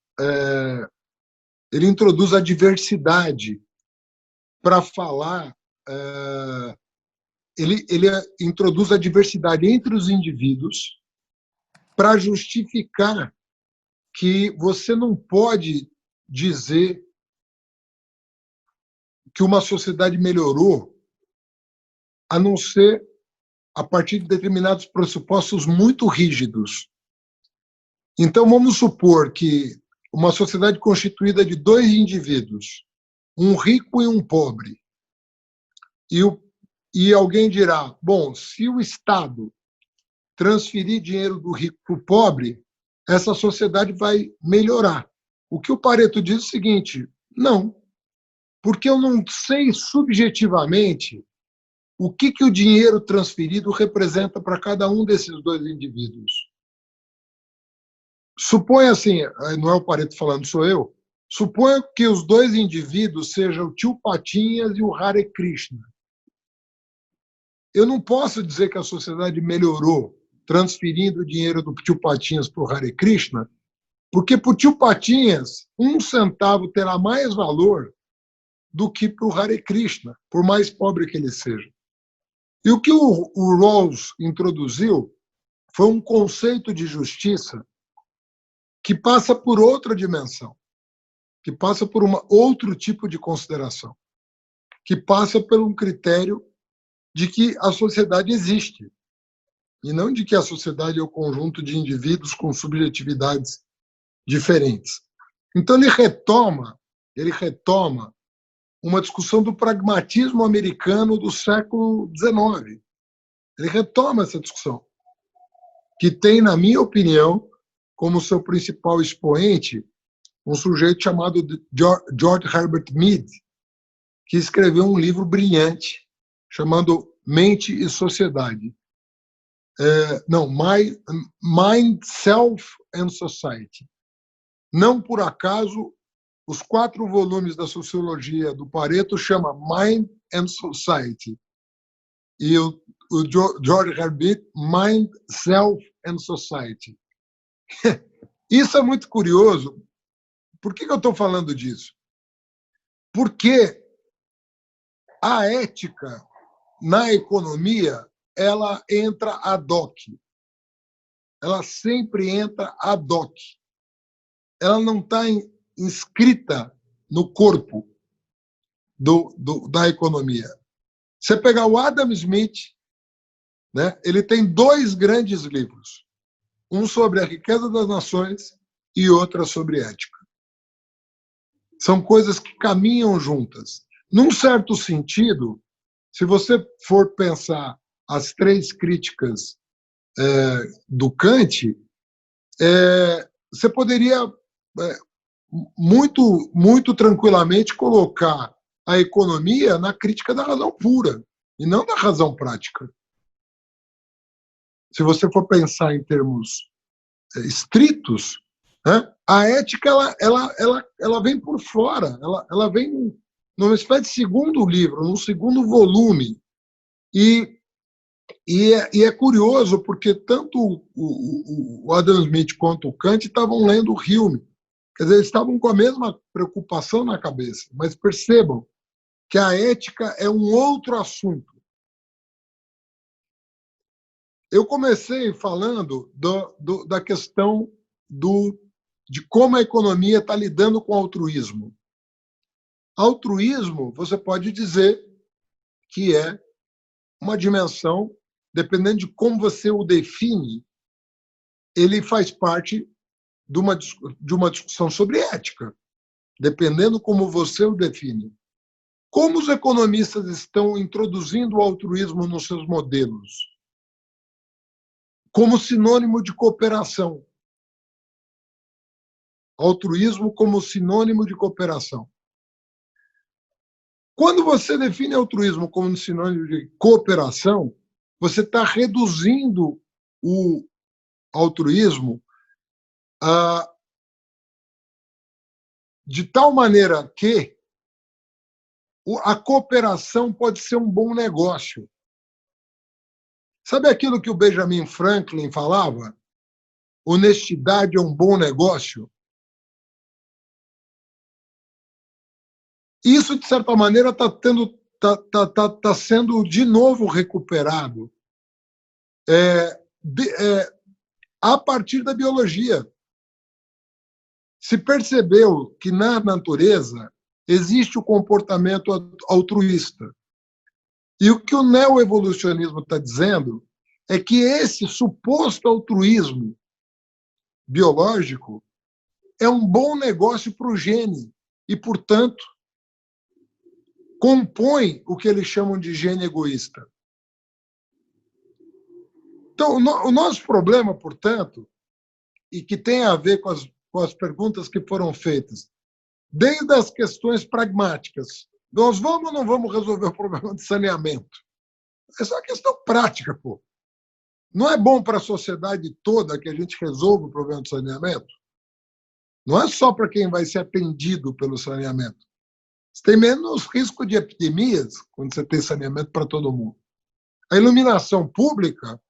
a diversidade para falar. Ele introduz a diversidade entre os indivíduos para justificar que você não pode dizer que uma sociedade melhorou a não ser a partir de determinados pressupostos muito rígidos. Então, vamos supor que uma sociedade constituída de dois indivíduos, um rico e um pobre, e alguém dirá, bom, se o Estado transferir dinheiro do rico para o pobre, essa sociedade vai melhorar. O que o Pareto diz é o seguinte, não, porque eu não sei subjetivamente o que o dinheiro transferido representa para cada um desses dois indivíduos. Suponha assim, não é o Pareto falando, sou eu, suponha que os dois indivíduos sejam o tio Patinhas e o Hare Krishna. Eu não posso dizer que a sociedade melhorou transferindo o dinheiro do tio Patinhas para o Hare Krishna, porque para o tio Patinhas, 1 centavo terá mais valor do que para o Hare Krishna, por mais pobre que ele seja. E o que o Rawls introduziu foi um conceito de justiça que passa por outra dimensão, que passa por outro tipo de consideração, que passa por um critério de que a sociedade existe, e não de que a sociedade é o conjunto de indivíduos com subjetividades diferentes. Então, ele retoma uma discussão do pragmatismo americano do século XIX. Ele retoma essa discussão, que tem, na minha opinião, como seu principal expoente, um sujeito chamado George Herbert Mead, que escreveu um livro brilhante chamado Mente e Sociedade. Mind, Self and Society. Não por acaso, os 4 volumes da sociologia do Pareto chama Mind and Society. E o George Herbert, Mind, Self and Society. Isso é muito curioso. Por que eu estou falando disso? Porque a ética na economia ela entra ad hoc. Ela sempre entra ad hoc. Ela não está inscrita no corpo da economia. Você pegar o Adam Smith, né, ele tem 2 grandes livros. Um sobre a riqueza das nações e outro sobre ética. São coisas que caminham juntas. Num certo sentido, se você for pensar as 3 críticas do Kant, você poderia muito tranquilamente colocar a economia na crítica da razão pura e não da razão prática. Se você for pensar em termos estritos, né, a ética ela vem por fora, ela vem numa espécie de segundo livro, num segundo volume. E é curioso porque tanto o Adam Smith quanto o Kant estavam lendo o Hume. Quer dizer, eles estavam com a mesma preocupação na cabeça, mas percebam que a ética é um outro assunto. Eu comecei falando da questão de como a economia está lidando com o altruísmo. Altruísmo, você pode dizer que é uma dimensão, dependendo de como você o define, ele faz parte de uma discussão sobre ética, dependendo como você o define. Como os economistas estão introduzindo o altruísmo nos seus modelos? Como sinônimo de cooperação. altruísmo como sinônimo de cooperação. Quando você define altruísmo como sinônimo de cooperação, você está reduzindo o altruísmo de tal maneira que a cooperação pode ser um bom negócio. Sabe aquilo que o Benjamin Franklin falava? Honestidade é um bom negócio. Isso, de certa maneira, está sendo de novo recuperado a partir da biologia. Se percebeu que na natureza existe o comportamento altruísta. E o que o neoevolucionismo está dizendo é que esse suposto altruísmo biológico é um bom negócio para o gene e, portanto, compõe o que eles chamam de gene egoísta. Então, o nosso problema, portanto, e que tem a ver com as perguntas que foram feitas, desde as questões pragmáticas, nós vamos ou não vamos resolver o problema de saneamento? Essa é uma questão prática, pô. Não é bom para a sociedade toda que a gente resolva o problema de saneamento? Não é só para quem vai ser atendido pelo saneamento. Você tem menos risco de epidemias quando você tem saneamento para todo mundo. A iluminação pública,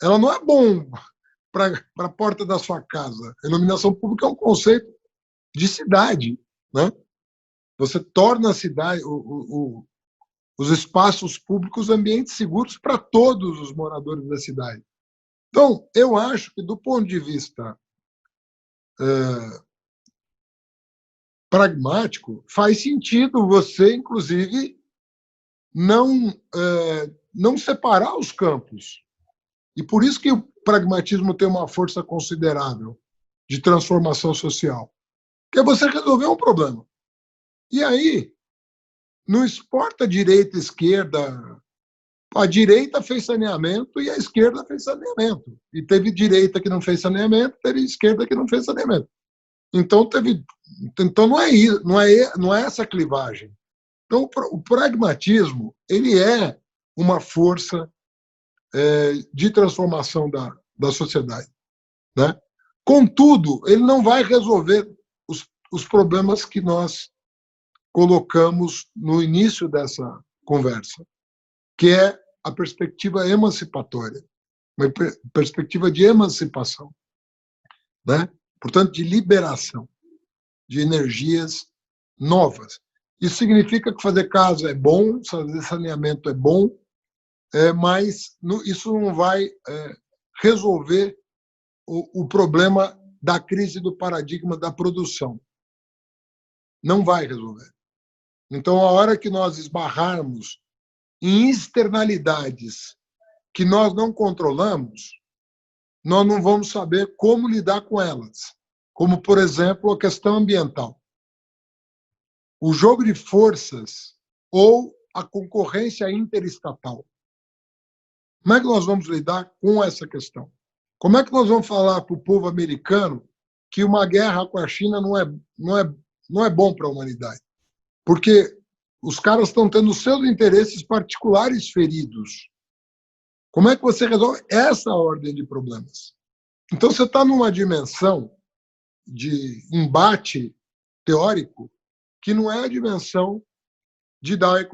ela não é bom para a porta da sua casa. A iluminação pública é um conceito de cidade, né? Você torna a cidade, os espaços públicos ambientes seguros para todos os moradores da cidade. Então, eu acho que, do ponto de vista pragmático, faz sentido você, inclusive, não separar os campos. E por isso que o pragmatismo tem uma força considerável de transformação social. Que é você resolver um problema. E aí, não exporta direita e esquerda. A direita fez saneamento e a esquerda fez saneamento. E teve direita que não fez saneamento, teve esquerda que não fez saneamento. Então, não é essa clivagem. Então, o pragmatismo ele é uma força de transformação da sociedade, né? Contudo, ele não vai resolver os problemas que nós colocamos no início dessa conversa, que é a perspectiva emancipatória, uma perspectiva de emancipação, né? Portanto, de liberação de energias novas. Isso significa que fazer casa é bom, fazer saneamento é bom, mas isso não vai resolver o problema da crise do paradigma da produção. Não vai resolver. Então, a hora que nós esbarrarmos em externalidades que nós não controlamos, nós não vamos saber como lidar com elas. Como, por exemplo, a questão ambiental. O jogo de forças ou a concorrência interestatal. Como é que nós vamos lidar com essa questão? Como é que nós vamos falar para o povo americano que uma guerra com a China não é bom para a humanidade? Porque os caras estão tendo seus interesses particulares feridos. Como é que você resolve essa ordem de problemas? Então, você está numa dimensão de embate teórico que não é a dimensão de dar...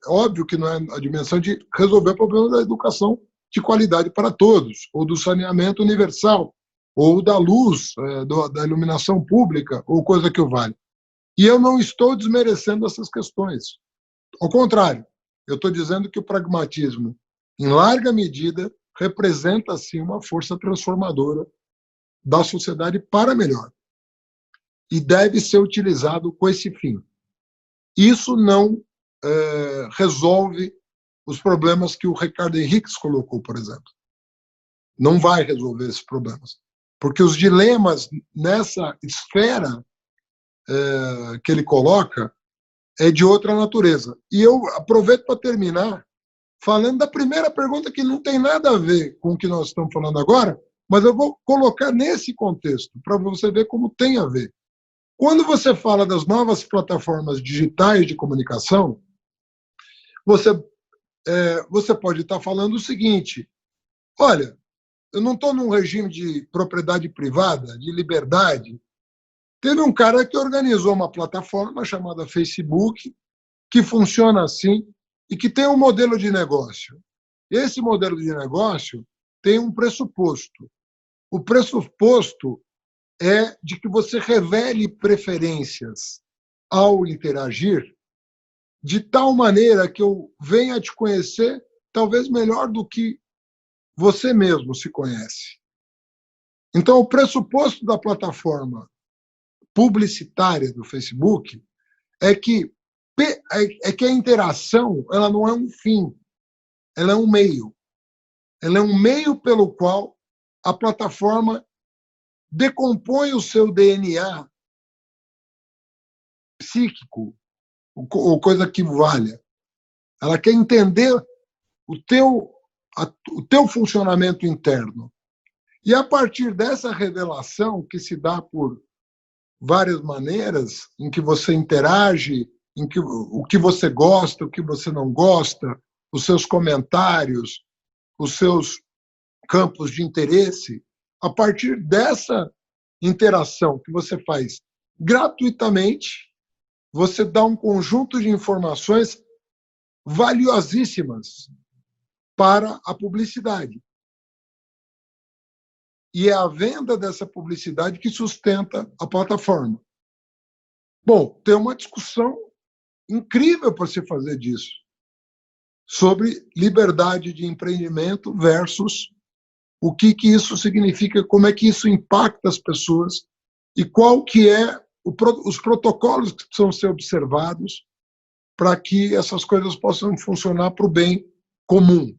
Óbvio que não é a dimensão de resolver o problema da educação de qualidade para todos, ou do saneamento universal, ou da luz, da iluminação pública, ou coisa que o valha. E eu não estou desmerecendo essas questões. Ao contrário, eu estou dizendo que o pragmatismo, em larga medida, representa, sim, uma força transformadora da sociedade para melhor. E deve ser utilizado com esse fim. Isso não resolve os problemas que o Ricardo Henriques colocou, por exemplo. Não vai resolver esses problemas. Porque os dilemas nessa esfera que ele coloca é de outra natureza. E eu aproveito para terminar falando da primeira pergunta, que não tem nada a ver com o que nós estamos falando agora, Mas eu vou colocar nesse contexto, para você ver como tem a ver. Quando você fala das novas plataformas digitais de comunicação, você pode estar falando o seguinte: olha, eu não estou num regime de propriedade privada, de liberdade. Teve um cara que organizou uma plataforma chamada Facebook, que funciona assim e que tem um modelo de negócio. Esse modelo de negócio tem um pressuposto. O pressuposto é de que você revele preferências ao interagir, de tal maneira que eu venha te conhecer talvez melhor do que você mesmo se conhece. Então, o pressuposto da plataforma publicitária do Facebook é que a interação ela não é um fim, ela é um meio. Ela é um meio pelo qual a plataforma decompõe o seu DNA psíquico, ou coisa que valha. Ela quer entender o teu funcionamento interno. E a partir dessa revelação, que se dá por várias maneiras, em que você interage, o que você gosta, o que você não gosta, os seus comentários, os seus campos de interesse, a partir dessa interação que você faz gratuitamente, você dá um conjunto de informações valiosíssimas para a publicidade. E é a venda dessa publicidade que sustenta a plataforma. Bom, tem uma discussão incrível para se fazer disso, sobre liberdade de empreendimento versus o que isso significa, como é que isso impacta as pessoas e qual que é os protocolos que precisam ser observados para que essas coisas possam funcionar para o bem comum.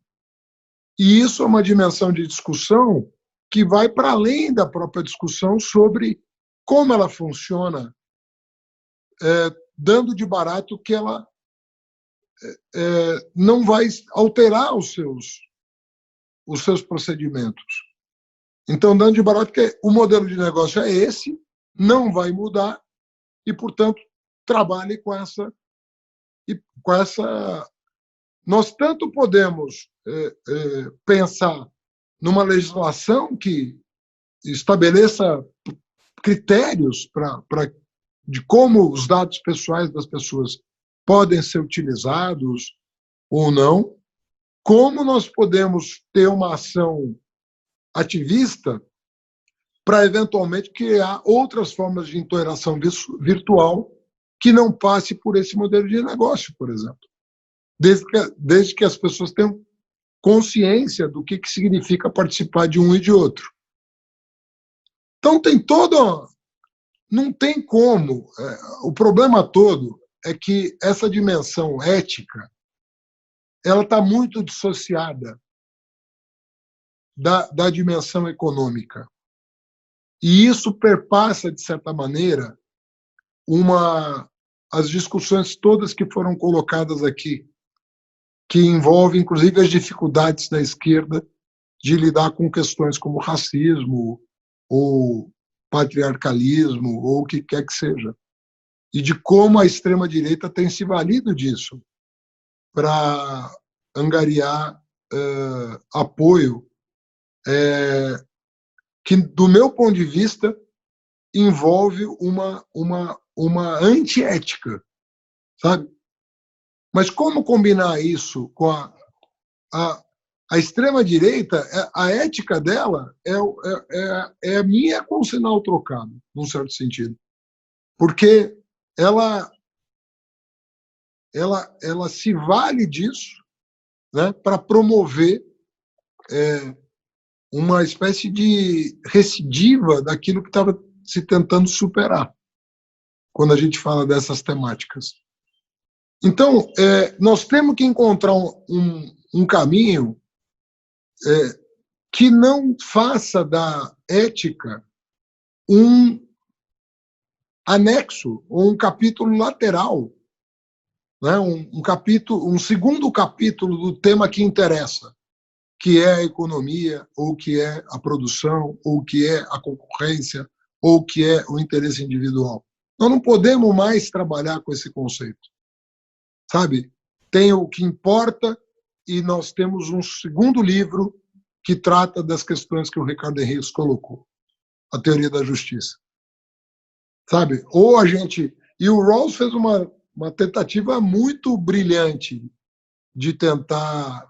E isso é uma dimensão de discussão que vai para além da própria discussão sobre como ela funciona, dando de barato que ela não vai alterar os seus procedimentos. Então, dando de barato que o modelo de negócio é esse, não vai mudar e, portanto, trabalhe com essa. Nós tanto podemos pensar numa legislação que estabeleça critérios de como os dados pessoais das pessoas podem ser utilizados ou não, como nós podemos ter uma ação ativista para, eventualmente, criar outras formas de interação virtual que não passe por esse modelo de negócio, por exemplo. Desde que as pessoas tenham consciência do que significa participar de um e de outro. Então, não tem como. O problema todo é que essa dimensão ética ela está muito dissociada da dimensão econômica. E isso perpassa, de certa maneira, as discussões todas que foram colocadas aqui, que envolvem, inclusive, as dificuldades da esquerda de lidar com questões como racismo, ou patriarcalismo, ou o que quer que seja. E de como a extrema-direita tem se valido disso para angariar apoio que, do meu ponto de vista, envolve uma antiética, sabe? Mas como combinar isso com a extrema-direita? A ética dela é a minha com o sinal trocado, num certo sentido. Porque ela se vale disso, né, para promover uma espécie de recidiva daquilo que estava se tentando superar, quando a gente fala dessas temáticas. Então, nós temos que encontrar um caminho que não faça da ética um anexo ou um capítulo lateral, né? Um segundo capítulo do tema que interessa. que é a economia, ou que é a produção, ou que é a concorrência, ou que é o interesse individual. Nós não podemos mais trabalhar com esse conceito. Sabe? Tem o que importa e nós temos um segundo livro que trata das questões que o Ricardo Henriques colocou, a teoria da justiça. Sabe? Ou a gente... E o Rawls fez uma tentativa muito brilhante de tentar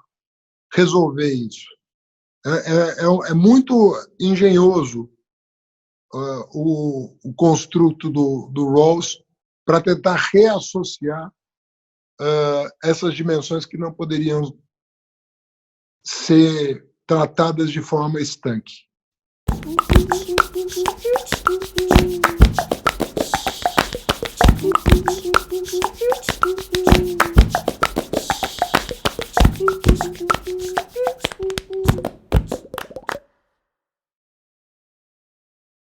resolver isso. É muito engenhoso o construto do Rawls para tentar reassociar essas dimensões que não poderiam ser tratadas de forma estanque.